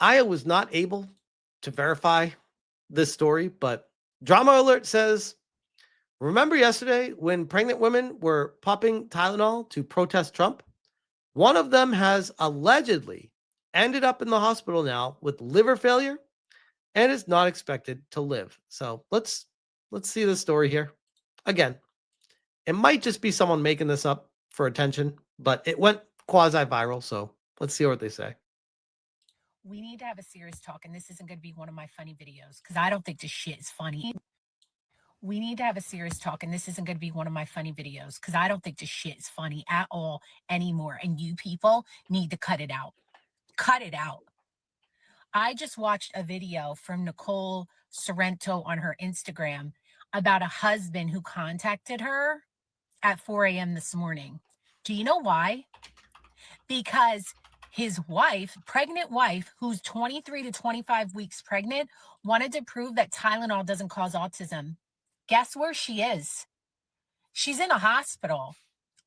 I was not able to verify this story, but Drama Alert says, remember yesterday when pregnant women were popping Tylenol to protest Trump? One of them has allegedly ended up in the hospital now with liver failure and is not expected to live. So let's see the story here. Again, it might just be someone making this up for attention, but it went quasi-viral, so let's see what they say. We need to have a serious talk, and this isn't going to be one of my funny videos because I don't think this shit is funny. We need to have a serious talk, and this isn't going to be one of my funny videos because I don't think this shit is funny at all anymore. And you people need to cut it out. Cut it out. I just watched a video from Nicole Sorrento on her Instagram about a husband who contacted her at 4 a.m. this morning. Do you know why? Because his wife, pregnant wife, who's 23 to 25 weeks pregnant, wanted to prove that Tylenol doesn't cause autism. Guess where she is? She's in a hospital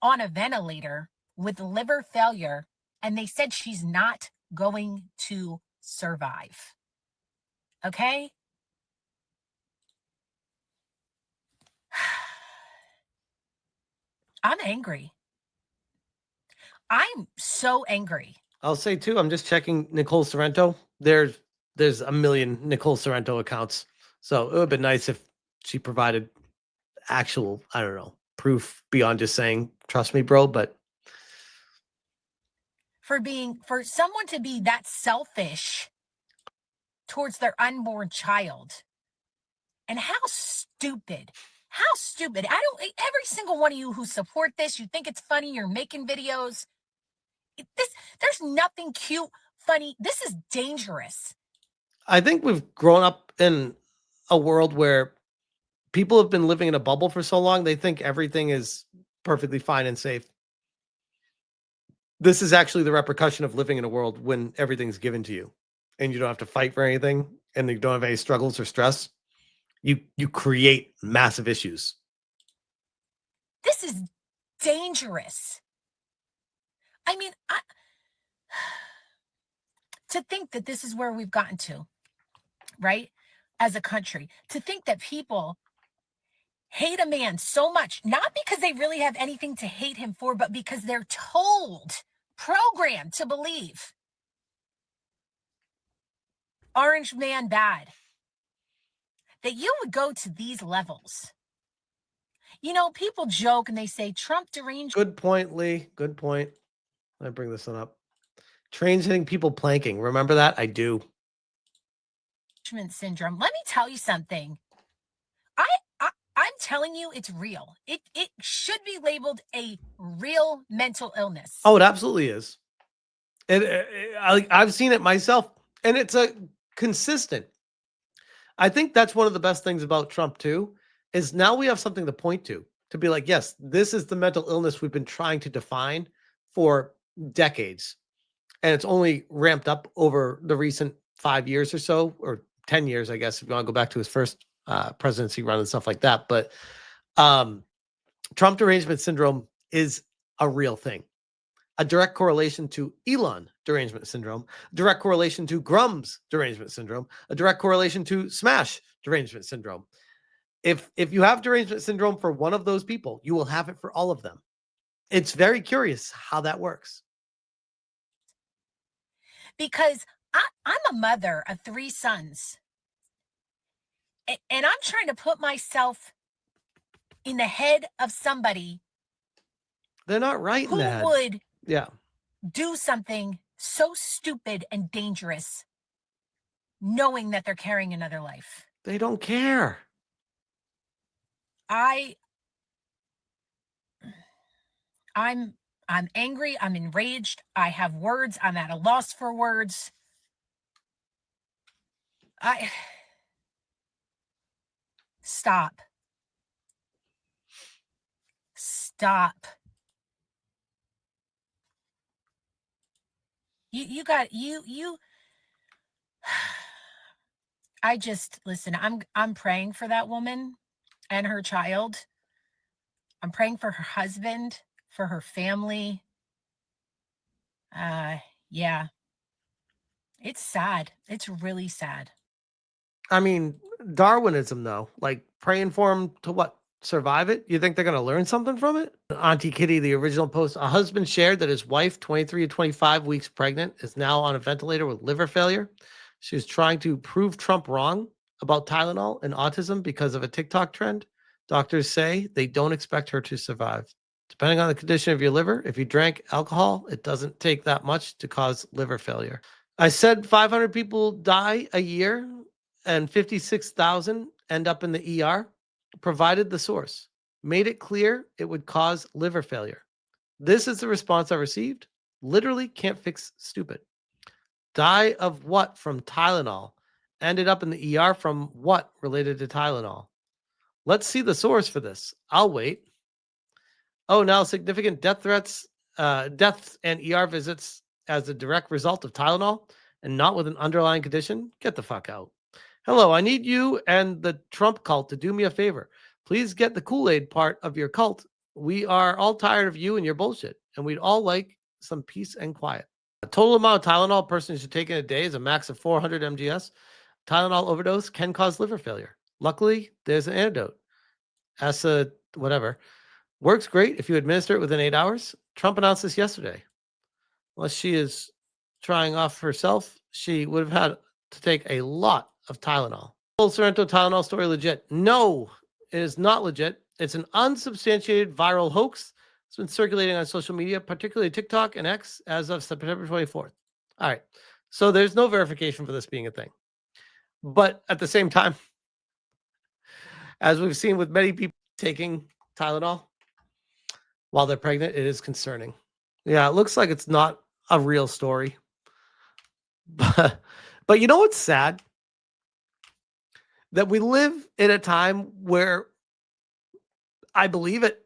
on a ventilator with liver failure, and they said she's not going to survive. Okay? I'm angry. I'm so angry. I'll say too, I'm just checking Nicole Sorrento. There's a million Nicole Sorrento accounts. So it would have been nice if she provided actual, I don't know, proof beyond just saying, trust me, bro. But For someone to be that selfish towards their unborn child. And how stupid. How stupid. Every single one of you who support this, you think it's funny, you're making videos. There's nothing cute, funny. This is dangerous. I think we've grown up in a world where people have been living in a bubble for so long, they think everything is perfectly fine and safe. This is actually the repercussion of living in a world when everything's given to you and you don't have to fight for anything and you don't have any struggles or stress. You create massive issues. This is dangerous. I mean, to think that this is where we've gotten to, right? As a country, to think that people hate a man so much, not because they really have anything to hate him for, but because they're told, programmed to believe Orange Man bad, that you would go to these levels. You know, people joke and they say Trump deranged. Good point, Lee. Good point. I bring this one up. Trains hitting people planking. Remember that? I do. Syndrome. Let me tell you something. I'm telling you, it's real. It should be labeled a real mental illness. Oh, it absolutely is. I've seen it myself, and it's a consistent. I think that's one of the best things about Trump too, is now we have something to point to be like, yes, this is the mental illness we've been trying to define for decades, and it's only ramped up over the recent 5 years or so, or 10 years, I guess, if you want to go back to his first presidency run and stuff like that. But Trump derangement syndrome is a real thing. A direct correlation to Elon derangement syndrome, direct correlation to Grum's derangement syndrome, a direct correlation to Smash derangement syndrome. If you have derangement syndrome for one of those people, you will have it for all of them. It's very curious how that works. Because I'm a mother of 3 sons. And I'm trying to put myself in the head of somebody. They're not right in that. Who would yeah. do something so stupid and dangerous knowing that they're carrying another life? They don't care. I'm angry. I'm enraged. I have words. I'm at a loss for words. Stop. Stop. You got you. I just listen. I'm praying for that woman and her child. I'm praying for her husband, for her family. Yeah. It's sad. It's really sad. I mean, Darwinism, though, like praying for them to what? Survive it? You think they're going to learn something from it? Auntie Kitty, the original post, a husband shared that his wife, 23 to 25 weeks pregnant, is now on a ventilator with liver failure. She was trying to prove Trump wrong about Tylenol and autism because of a TikTok trend. Doctors say they don't expect her to survive. Depending on the condition of your liver, if you drank alcohol, it doesn't take that much to cause liver failure. I said 500 people die a year and 56,000 end up in the ER, provided the source, made it clear it would cause liver failure. This is the response I received. Literally can't fix stupid. Die of what from Tylenol? Ended up in the ER from what related to Tylenol? Let's see the source for this. I'll wait. Oh, now significant deaths and ER visits as a direct result of Tylenol and not with an underlying condition? Get the fuck out. Hello, I need you and the Trump cult to do me a favor. Please get the Kool-Aid part of your cult. We are all tired of you and your bullshit, and we'd all like some peace and quiet. The total amount of Tylenol a person should take in a day is a max of 400 mgs. Tylenol overdose can cause liver failure. Luckily, there's an antidote. Asa, whatever. Works great if you administer it within 8 hours. Trump announced this yesterday. Unless she is trying off herself, she would have had to take a lot of Tylenol. Full Sorrento Tylenol story legit? No, it is not legit. It's an unsubstantiated viral hoax. It's been circulating on social media, particularly TikTok and X, as of September 24th. All right. So there's no verification for this being a thing. But at the same time, as we've seen with many people taking Tylenol while they're pregnant, it is concerning. Yeah, it looks like it's not a real story. But you know what's sad? That we live in a time where I believe it.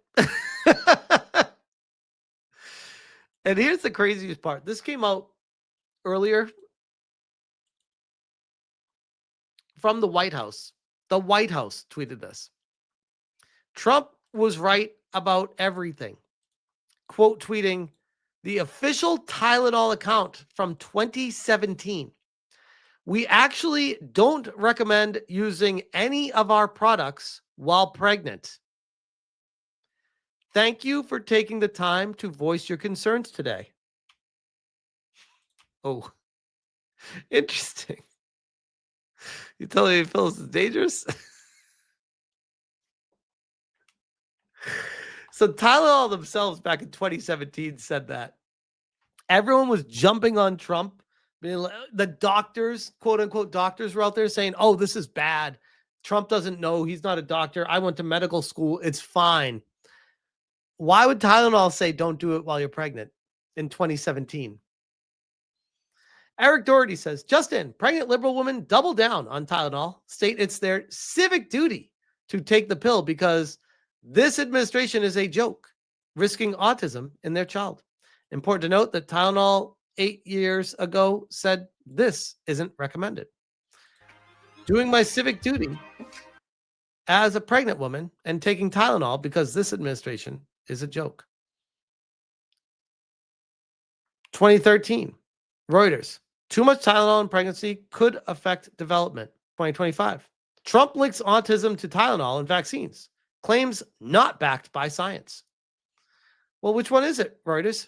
And here's the craziest part. This came out earlier from the White House. The White House tweeted this. Trump was right about everything. Quote tweeting the official Tylenol account from 2017. We actually don't recommend using any of our products while pregnant. Thank you for taking the time to voice your concerns today. Oh, interesting. You tell me Phyllis is dangerous? So Tylenol themselves back in 2017 said that. Everyone was jumping on Trump. The doctors, quote unquote doctors, were out there saying, oh, this is bad. Trump doesn't know. He's not a doctor. I went to medical school. It's fine. Why would Tylenol say don't do it while you're pregnant in 2017? Eric Doherty says, Justin, pregnant liberal women double down on Tylenol, state it's their civic duty to take the pill because this administration is a joke, risking autism in their child. Important to note that Tylenol 8 years ago said this isn't recommended. Doing my civic duty as a pregnant woman and taking Tylenol because this administration is a joke. 2013, Reuters. Too much Tylenol in pregnancy could affect development. 2025. Trump links autism to Tylenol and vaccines. Claims not backed by science. Well, which one is it, Reuters?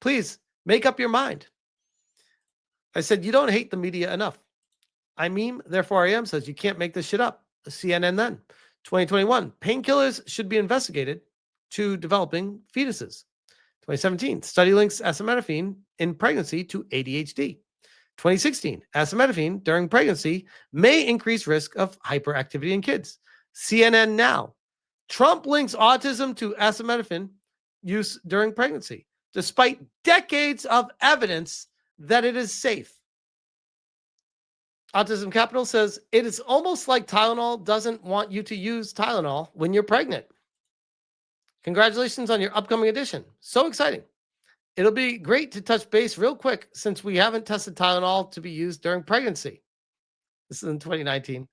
Please make up your mind. I said, you don't hate the media enough. I meme, therefore I am, says you can't make this shit up. CNN then. 2021. Painkillers should be investigated to developing fetuses. 2017, study links acetaminophen in pregnancy to ADHD. 2016, acetaminophen during pregnancy may increase risk of hyperactivity in kids. CNN now. Trump links autism to acetaminophen use during pregnancy, despite decades of evidence that it is safe. Autism Capital says it is almost like Tylenol doesn't want you to use Tylenol when you're pregnant. Congratulations on your upcoming edition. So exciting. It'll be great to touch base real quick since we haven't tested Tylenol to be used during pregnancy. This is in 2019.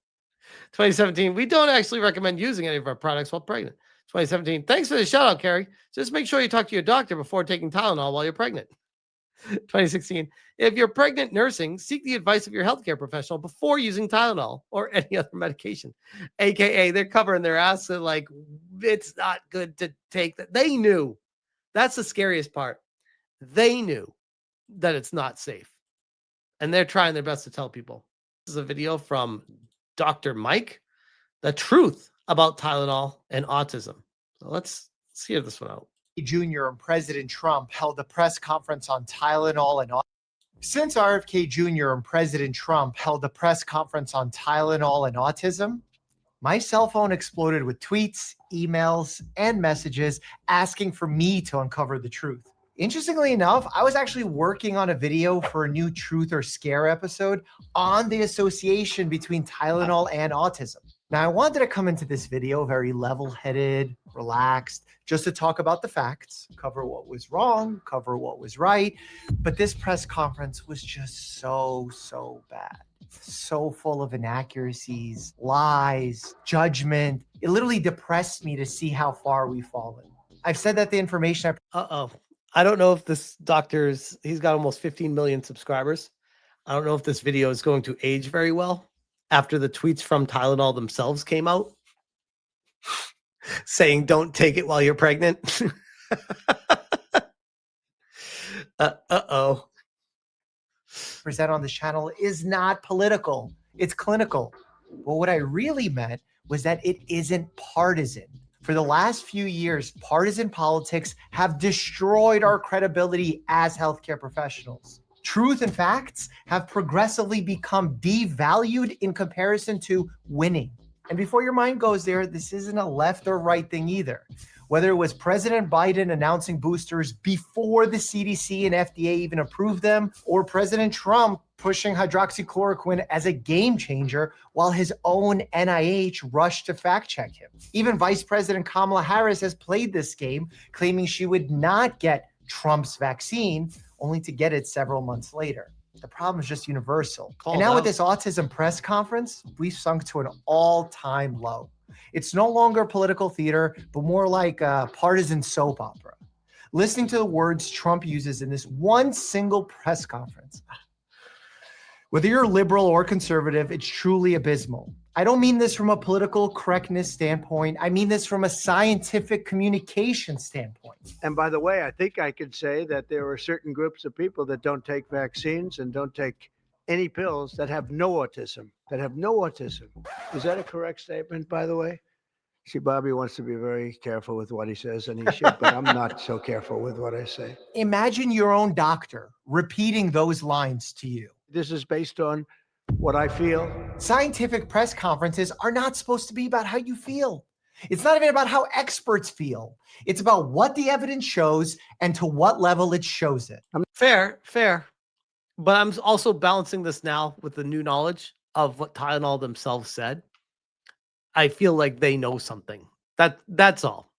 2017, we don't actually recommend using any of our products while pregnant. 2017, thanks for the shout out, Carrie. Just make sure you talk to your doctor before taking Tylenol while you're pregnant. 2016. If you're pregnant nursing, seek the advice of your healthcare professional before using Tylenol or any other medication. AKA, they're covering their ass and like, it's not good to take that. They knew. That's the scariest part. They knew that it's not safe. And they're trying their best to tell people. This is a video from Dr. Mike, the truth about Tylenol and autism. So let's hear this one out. Jr. and President Trump held a press conference on Tylenol and since RFK Jr. and President Trump held a press conference on Tylenol and autism, my cell phone exploded with tweets, emails, and messages asking for me to uncover the truth. Interestingly enough, I was actually working on a video for a new Truth or Scare episode on the association between Tylenol and autism. Now, I wanted to come into this video very level-headed, relaxed, just to talk about the facts, cover what was wrong, cover what was right. But this press conference was just so bad. So full of inaccuracies, lies, judgment. It literally depressed me to see how far we've fallen. I've said that the information I don't know if this doctor's, he's got almost 15 million subscribers. I don't know if this video is going to age very well after the tweets from Tylenol themselves came out saying don't take it while you're pregnant. Uh-oh. Present on this channel is not political. It's clinical. But what I really meant was that it isn't partisan. For the last few years, partisan politics have destroyed our credibility as healthcare professionals. Truth and facts have progressively become devalued in comparison to winning. And before your mind goes there, this isn't a left or right thing either. Whether it was President Biden announcing boosters before the CDC and FDA even approved them, or President Trump pushing hydroxychloroquine as a game changer while his own NIH rushed to fact check him. Even Vice President Kamala Harris has played this game, claiming she would not get Trump's vaccine, only to get it several months later. The problem is just universal. And now with this autism press conference, we've sunk to an all-time low. It's no longer political theater, but more like a partisan soap opera. Listening to the words Trump uses in this one single press conference, whether you're liberal or conservative, it's truly abysmal. I don't mean this from a political correctness standpoint. I mean this from a scientific communication standpoint. And by the way, I think I could say that there are certain groups of people that don't take vaccines and don't take any pills that have no autism, Is that a correct statement, by the way? See, Bobby wants to be very careful with what he says, and he should, but I'm not so careful with what I say. Imagine your own doctor repeating those lines to you. This is based on what I feel. Scientific press conferences are not supposed to be about how you feel. It's not even about how experts feel. It's about what the evidence shows and to what level it shows it. Fair. But I'm also balancing this now with the new knowledge of what Tylenol themselves said. I feel like they know something. That's all.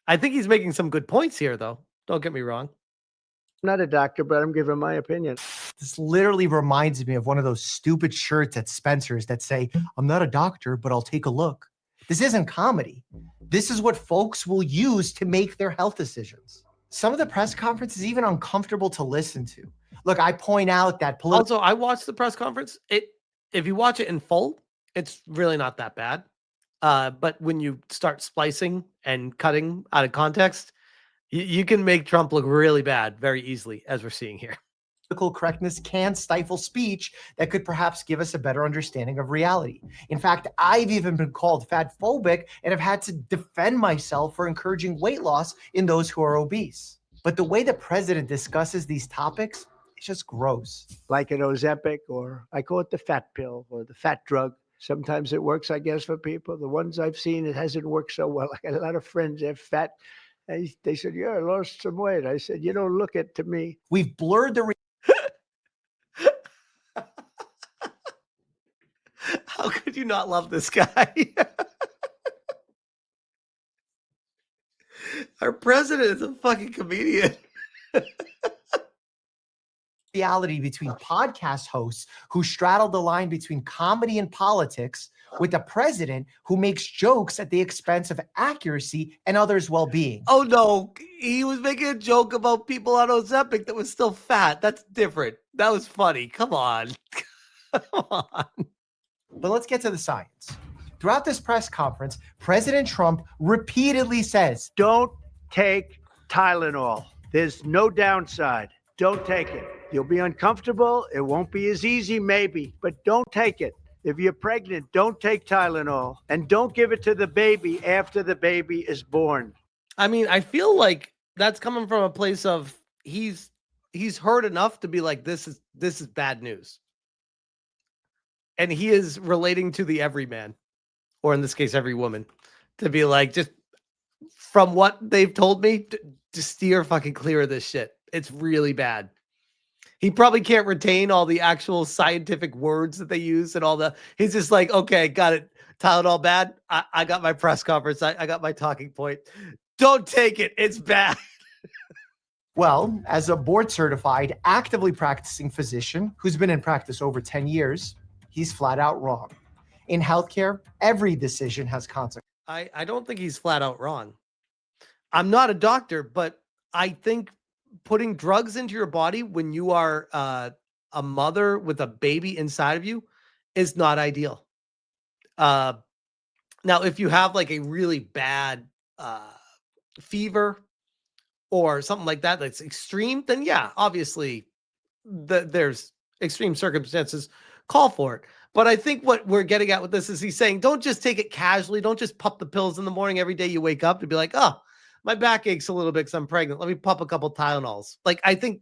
I think he's making some good points here, though. Don't get me wrong. I'm not a doctor, but I'm giving my opinion. This literally reminds me of one of those stupid shirts at Spencer's that say, I'm not a doctor, but I'll take a look. This isn't comedy. This is what folks will use to make their health decisions. Some of the press conference is even uncomfortable to listen to. Look, I point out that also, I watched the press conference. If you watch it in full, it's really not that bad. But when you start splicing and cutting out of context, you can make Trump look really bad very easily, as we're seeing here. Political correctness can stifle speech that could perhaps give us a better understanding of reality. In fact, I've even been called fatphobic and have had to defend myself for encouraging weight loss in those who are obese. But the way the president discusses these topics is just gross. Like an Ozempic, or I call it the fat pill or the fat drug. Sometimes it works, I guess, for people. The ones I've seen, it hasn't worked so well. I got a lot of friends, they're fat. They said, yeah, I lost some weight. I said, you don't look it to me. We've blurred the How could you not love this guy? Our president is a fucking comedian. reality between podcast hosts who straddle the line between comedy and politics with a president who makes jokes at the expense of accuracy and others' well-being. Oh no, he was making a joke about people on Ozempic that was still fat. That's different. That was funny. Come on. Come on. But let's get to the science. Throughout this press conference, President Trump repeatedly says, Don't take Tylenol. There's no downside. Don't take it. You'll be uncomfortable. It won't be as easy, maybe, but don't take it. If you're pregnant, don't take Tylenol, and don't give it to the baby after the baby is born. I mean, I feel like that's coming from a place of he's heard enough to be like, this is bad news. And he is relating to the everyman, or in this case, every woman, to be like, just from what they've told me, to steer fucking clear of this shit. It's really bad. He probably can't retain all the actual scientific words that they use and all the. He's just like, okay, got it. Tylenol bad. I got my press conference. I got my talking point. Don't take it. It's bad. well, as a board-certified, actively practicing physician who's been in practice over 10 years, he's flat out wrong. In healthcare, every decision has consequences. I don't think he's flat out wrong. I'm not a doctor, but I think putting drugs into your body when you are a mother with a baby inside of you is not ideal. Now, if you have like a really bad fever or something like that that's extreme, then yeah, obviously there's extreme circumstances call for it. But I think what we're getting at with this is he's saying, don't just take it casually. Don't just pop the pills in the morning every day you wake up to be like, oh, my back aches a little bit because I'm pregnant. Let me pop a couple Tylenols. Like, I think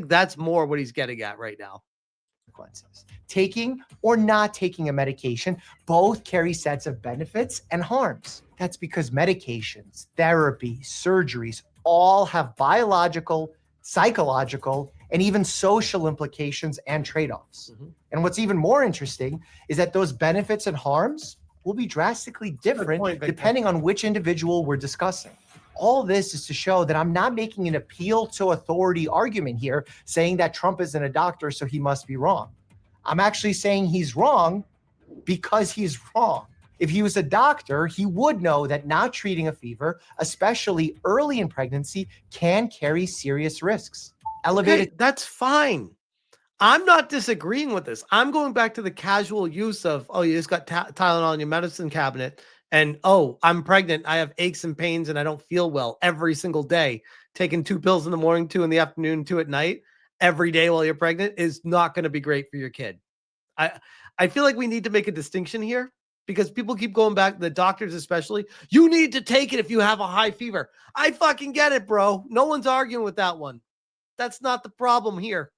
that's more what he's getting at right now. Taking or not taking a medication both carry sets of benefits and harms. That's because medications, therapy, surgeries all have biological, psychological, and even social implications and trade-offs. Mm-hmm. And what's even more interesting is that those benefits and harms will be drastically different depending on which individual we're discussing. All this is to show that I'm not making an appeal to authority argument here, saying that Trump isn't a doctor, so he must be wrong. I'm actually saying he's wrong because he's wrong. If he was a doctor, he would know that not treating a fever, especially early in pregnancy, can carry serious risks. Okay, that's fine. I'm not disagreeing with this. I'm going back to the casual use of, oh, you just got Tylenol in your medicine cabinet. And, oh, I'm pregnant. I have aches and pains and I don't feel well every single day. Taking 2 pills in the morning, 2 in the afternoon, 2 at night, every day while you're pregnant is not going to be great for your kid. I feel like we need to make a distinction here because people keep going back, the doctors especially. You need to take it if you have a high fever. I fucking get it, bro. No one's arguing with that one. That's not the problem here.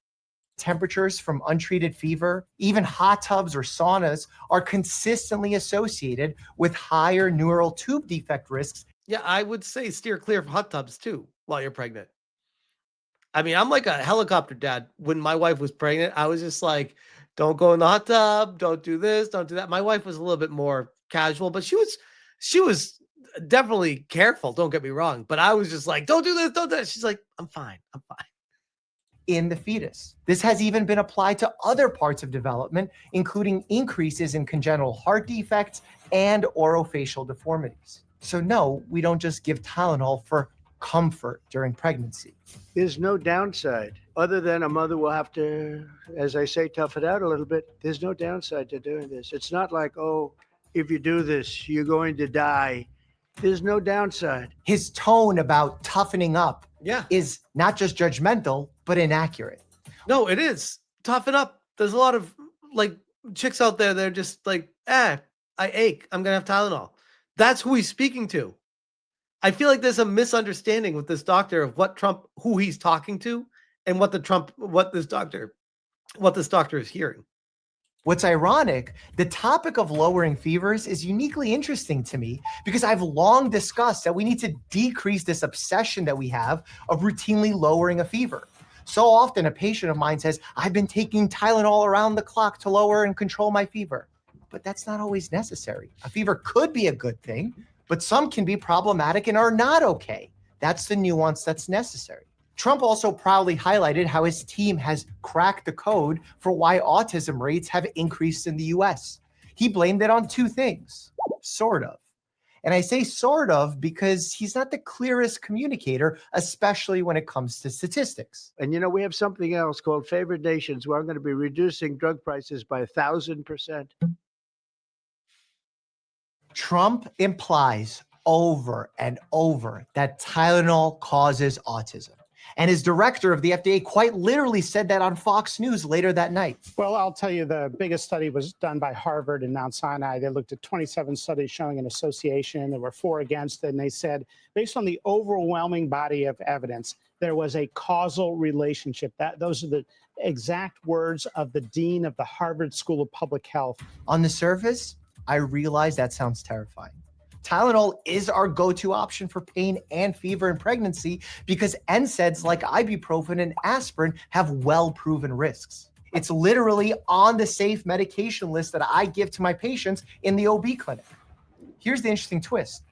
Temperatures from untreated fever, even hot tubs or saunas, are consistently associated with higher neural tube defect risks. Yeah, I would say steer clear of hot tubs too while you're pregnant. I mean, I'm like a helicopter dad. When my wife was pregnant, I was just like, don't go in the hot tub, don't do this, don't do that. My wife was a little bit more casual, but she was definitely careful, don't get me wrong. But I was just like, don't do this, don't do that. She's like, I'm fine. In the fetus. This has even been applied to other parts of development, including increases in congenital heart defects and orofacial deformities. So no, we don't just give Tylenol for comfort during pregnancy. There's no downside other than a mother will have to, as I say, tough it out a little bit. There's no downside to doing this. It's not like, oh, if you do this, you're going to die. There's no downside. His tone about toughening up is not just judgmental, but inaccurate. No, it is. Toughen up. There's a lot of like chicks out there. They're just like, I ache. I'm going to have Tylenol. That's who he's speaking to. I feel like there's a misunderstanding with this doctor of what Trump, who he's talking to and what this doctor is hearing. What's ironic, the topic of lowering fevers is uniquely interesting to me because I've long discussed that we need to decrease this obsession that we have of routinely lowering a fever. So often a patient of mine says, I've been taking Tylenol around the clock to lower and control my fever. But that's not always necessary. A fever could be a good thing, but some can be problematic and are not okay. That's the nuance that's necessary. Trump also proudly highlighted how his team has cracked the code for why autism rates have increased in the US. He blamed it on two things, sort of. And I say sort of because he's not the clearest communicator, especially when it comes to statistics. And you know, we have something else called favored nations where I'm going to be reducing drug prices by 1,000%. Trump implies over and over that Tylenol causes autism. And his director of the FDA quite literally said that on Fox News later that night. Well, I'll tell you, the biggest study was done by Harvard and Mount Sinai. They looked at 27 studies showing an association. There were 4 against it. And they said, based on the overwhelming body of evidence, there was a causal relationship. Those are the exact words of the dean of the Harvard School of Public Health. On the surface, I realize that sounds terrifying. Tylenol is our go-to option for pain and fever in pregnancy because NSAIDs like ibuprofen and aspirin have well-proven risks. It's literally on the safe medication list that I give to my patients in the OB clinic. Here's the interesting twist.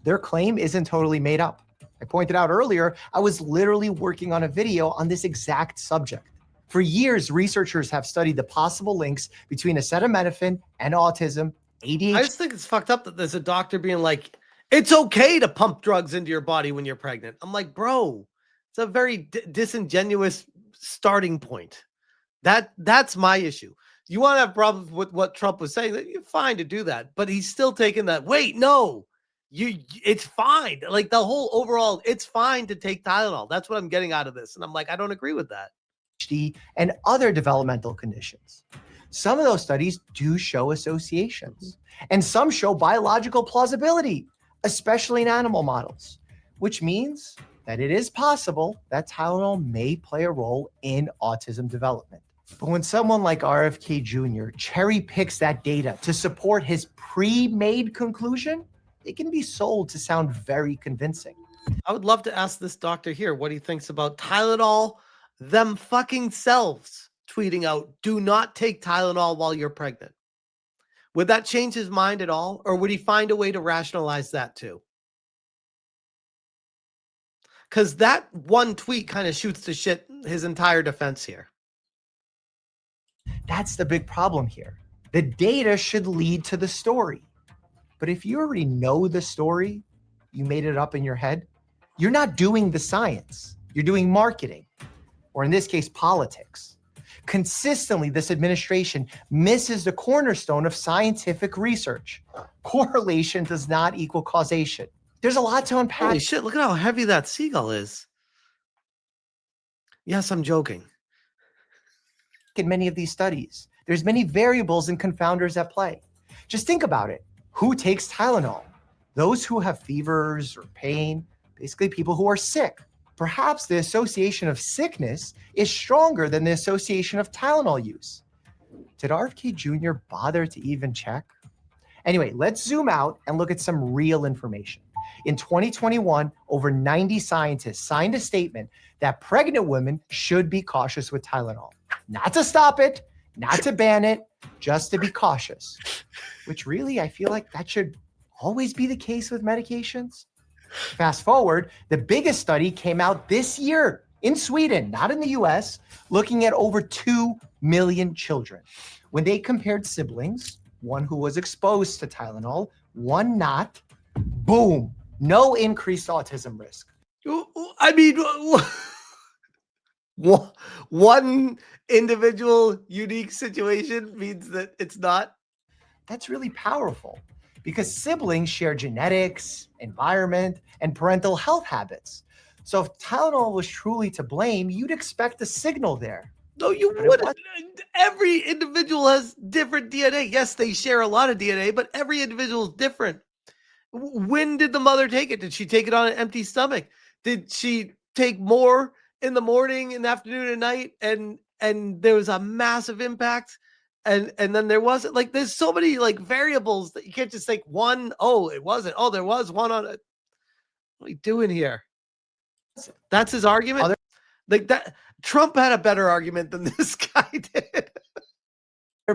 Their claim isn't totally made up. I pointed out earlier, I was literally working on a video on this exact subject. For years, researchers have studied the possible links between acetaminophen and autism, ADHD. I just think it's fucked up that there's a doctor being like, it's okay to pump drugs into your body when you're pregnant. I'm like, bro, it's a very disingenuous starting point. That's my issue. You want to have problems with what Trump was saying, you're fine to do that, but he's still taking that. Wait, no, it's fine. Like the whole overall, it's fine to take Tylenol. That's what I'm getting out of this. And I'm like, I don't agree with that. And other developmental conditions. Some of those studies do show associations, and some show biological plausibility, especially in animal models, which means that it is possible that Tylenol may play a role in autism development. But when someone like RFK Jr. cherry picks that data to support his pre-made conclusion, it can be sold to sound very convincing. I would love to ask this doctor here what he thinks about Tylenol them fucking selves tweeting out, do not take Tylenol while you're pregnant. Would that change his mind at all? Or would he find a way to rationalize that too? Because that one tweet kind of shoots to shit his entire defense here. That's the big problem here. The data should lead to the story. But if you already know the story, you made it up in your head, you're not doing the science. You're doing marketing, or in this case, politics. Consistently, this administration misses the cornerstone of scientific research. Correlation does not equal causation. There's a lot to unpack. Holy shit, look at how heavy that seagull is. Yes, I'm joking. In many of these studies, there's many variables and confounders at play. Just think about it. Who takes Tylenol? Those who have fevers or pain, basically people who are sick. Perhaps the association of sickness is stronger than the association of Tylenol use. Did RFK Jr. bother to even check? Anyway, let's zoom out and look at some real information. In 2021, over 90 scientists signed a statement that pregnant women should be cautious with Tylenol. Not to stop it, not to ban it, just to be cautious. Which really, I feel like that should always be the case with medications. Fast forward, the biggest study came out this year in Sweden, not in the US, looking at over 2 million children. When they compared siblings, one who was exposed to Tylenol, one not, boom, no increased autism risk. I mean, one individual unique situation means that it's not. That's really powerful because siblings share genetics, environment, and parental health habits. So if Tylenol was truly to blame, you'd expect a signal there. No, you wouldn't. Every individual has different DNA. Yes, they share a lot of DNA, but every individual is different. When did the mother take it? Did she take it on an empty stomach? Did she take more in the morning, in the afternoon, and night? And there was a massive impact. And then there wasn't. Like, there's so many like variables that you can't just take one. Oh, it wasn't. Oh, there was one on it. What are we doing here? That's his argument. Like that, Trump had a better argument than this guy did.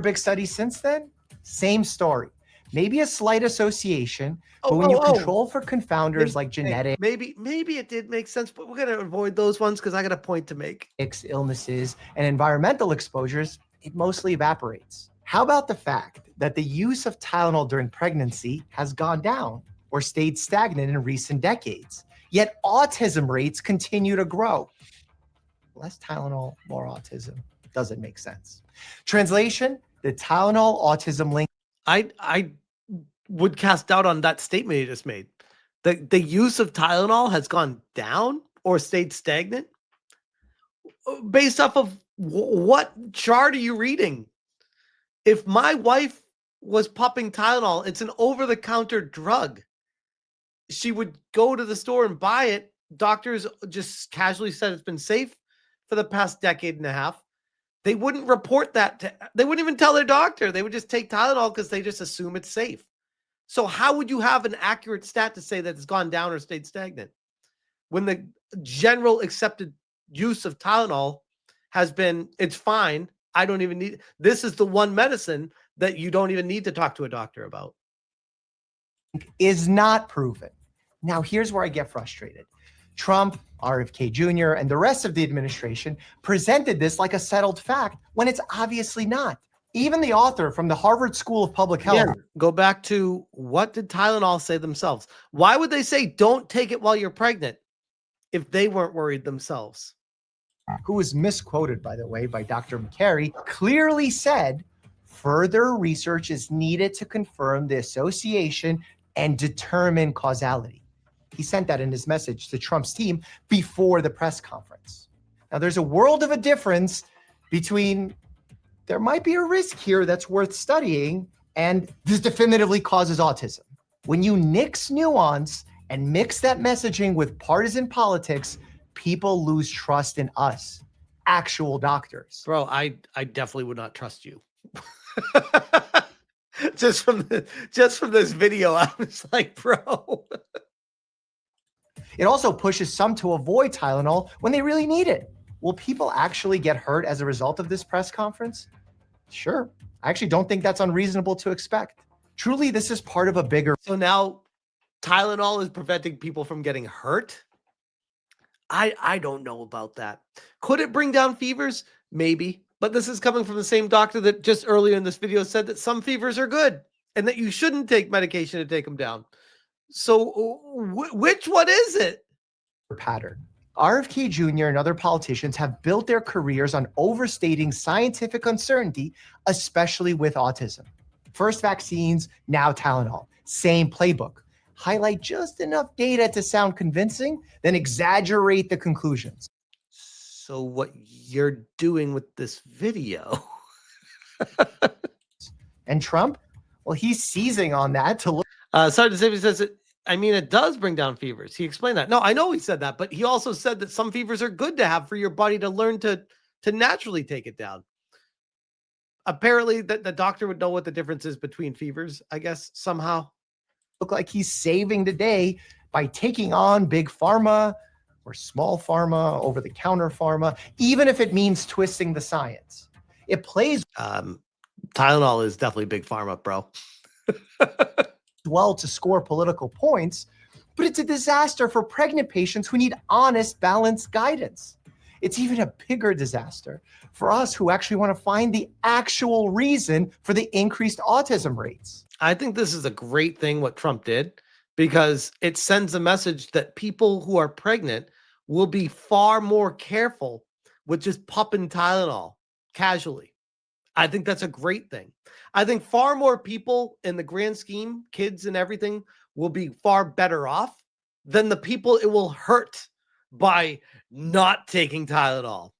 Big studies since then, same story. Maybe a slight association, but when you control for confounders like Hey, genetics, maybe it did make sense, but we're gonna avoid those ones because I got a point to make. illnesses, and environmental exposures, it mostly evaporates. How about the fact that the use of Tylenol during pregnancy has gone down or stayed stagnant in recent decades, yet autism rates continue to grow? Less Tylenol, more autism. Doesn't make sense. Translation, the Tylenol autism link. I would cast doubt on that statement you just made. The use of Tylenol has gone down or stayed stagnant based off of what chart are you reading? If my wife was popping Tylenol, it's an over-the-counter drug. She would go to the store and buy it. Doctors just casually said it's been safe for the past decade and a half. They wouldn't report that. They wouldn't even tell their doctor. They would just take Tylenol because they just assume it's safe. So how would you have an accurate stat to say that it's gone down or stayed stagnant when the general accepted use of Tylenol has been, it's fine. I don't even need, this is the one medicine that you don't even need to talk to a doctor about. Is not proven. Now, here's where I get frustrated. Trump, RFK Jr., and the rest of the administration presented this like a settled fact when it's obviously not. Even the author from the Harvard School of Public Health. Again, go back to what did Tylenol say themselves? Why would they say don't take it while you're pregnant if they weren't worried themselves? Who was misquoted, by the way, by Dr. McCary, clearly said further research is needed to confirm the association and determine causality. He sent that in his message to Trump's team before the press conference. Now, there's a world of a difference between there might be a risk here that's worth studying and this definitively causes autism. When you nix nuance and mix that messaging with partisan politics, people lose trust in us, actual doctors. Bro, I definitely would not trust you. just from this video, I was like, bro. It also pushes some to avoid Tylenol when they really need it. Will people actually get hurt as a result of this press conference? Sure. I actually don't think that's unreasonable to expect. Truly, this is part of a bigger. So now Tylenol is preventing people from getting hurt? I don't know about that. Could it bring down fevers? Maybe. But this is coming from the same doctor that just earlier in this video said that some fevers are good and that you shouldn't take medication to take them down. So which one is it? Pattern. RFK Jr. and other politicians have built their careers on overstating scientific uncertainty, especially with autism. First vaccines, now Tylenol. Same playbook. Highlight just enough data to sound convincing, then exaggerate the conclusions. So what you're doing with this video. And Trump, well, he's seizing on that to look. Sergeant Davis says it does bring down fevers. He explained that. No, I know he said that, but he also said that some fevers are good to have for your body to learn to naturally take it down. Apparently, the doctor would know what the difference is between fevers, I guess, somehow. Look like he's saving the day by taking on big pharma or small pharma, over-the-counter pharma, even if it means twisting the science. It plays Tylenol is definitely big pharma, bro. well to score political points, but it's a disaster for pregnant patients who need honest, balanced guidance. It's even a bigger disaster for us who actually want to find the actual reason for the increased autism rates. I think this is a great thing what Trump did because it sends a message that people who are pregnant will be far more careful with just popping Tylenol casually. I think that's a great thing. I think far more people in the grand scheme, kids and everything, will be far better off than the people it will hurt by not taking Tylenol.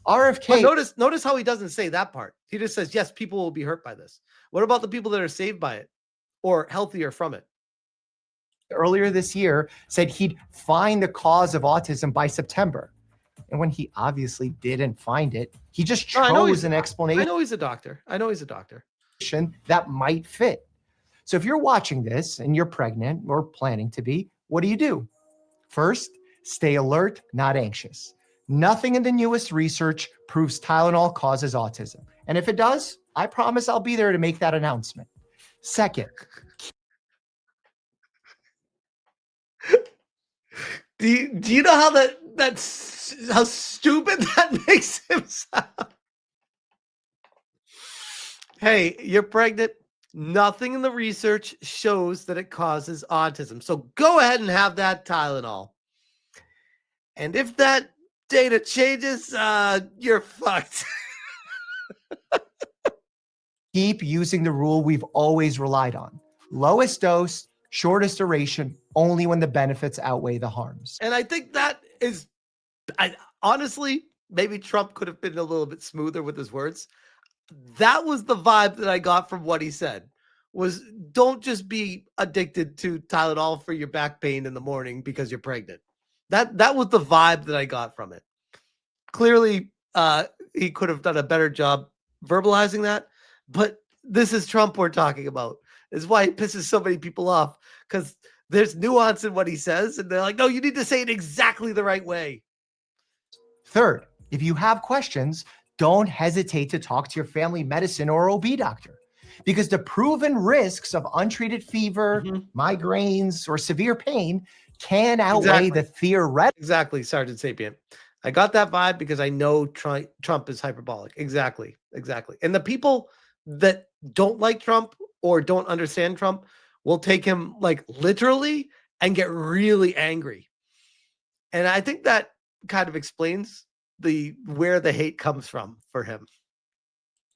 RFK. But notice how he doesn't say that part. He just says, yes, people will be hurt by this. What about the people that are saved by it or healthier from it? Earlier this year said he'd find the cause of autism by September. And when he obviously didn't find it, he just chose an explanation. I know he's a doctor. That might fit. So if you're watching this and you're pregnant or planning to be, what do? First, stay alert, not anxious. Nothing in the newest research proves Tylenol causes autism. And if it does, I promise I'll be there to make that announcement. Second, Do you know how that's how stupid that makes him sound? Hey, you're pregnant. Nothing in the research shows that it causes autism. So go ahead and have that Tylenol. And if that data changes, you're fucked. keep using the rule we've always relied on. Lowest dose, shortest duration, only when the benefits outweigh the harms. And I think that is, honestly, maybe Trump could have been a little bit smoother with his words. That was the vibe that I got from what he said, was don't just be addicted to Tylenol for your back pain in the morning because you're pregnant. That was the vibe that I got from it. Clearly, he could have done a better job verbalizing that, but this is Trump we're talking about. Is why it pisses so many people off, because there's nuance in what he says, and they're like, no, you need to say it exactly the right way. Third, if you have questions, don't hesitate to talk to your family medicine or OB doctor, because the proven risks of untreated fever, migraines, or severe pain can outweigh the theoretical. Exactly, Sergeant Sapient. I got that vibe because I know Trump is hyperbolic. Exactly. And the people that don't like Trump or don't understand Trump will take him like literally and get really angry. And I think that kind of explains where the hate comes from for him.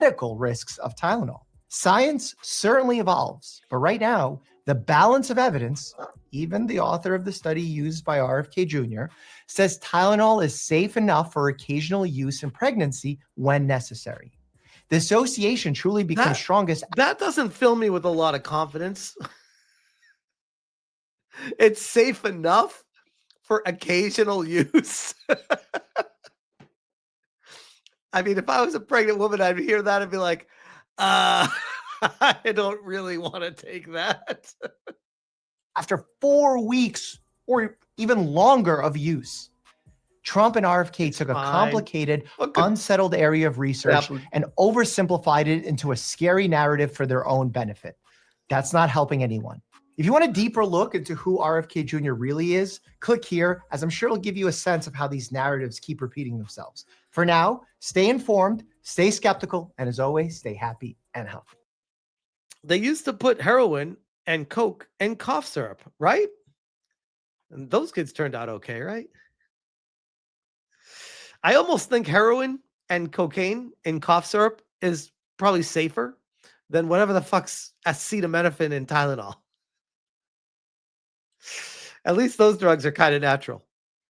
Risks of Tylenol. Science certainly evolves, but right now, the balance of evidence, even the author of the study used by RFK Jr., says Tylenol is safe enough for occasional use in pregnancy when necessary. The association truly becomes strongest. That doesn't fill me with a lot of confidence. It's safe enough for occasional use. I mean, if I was a pregnant woman, I'd hear that and be like, I don't really want to take that. After 4 weeks or even longer of use, Trump and RFK took a complicated, unsettled area of research and oversimplified it into a scary narrative for their own benefit. That's not helping anyone. If you want a deeper look into who RFK Jr. really is, click here, as I'm sure it'll give you a sense of how these narratives keep repeating themselves. For now, stay informed, stay skeptical, and as always, stay happy and healthy. They used to put heroin and coke and cough syrup, right? And those kids turned out okay, right? I almost think heroin and cocaine and cough syrup is probably safer than whatever the fuck's acetaminophen and Tylenol. At least those drugs are kind of natural.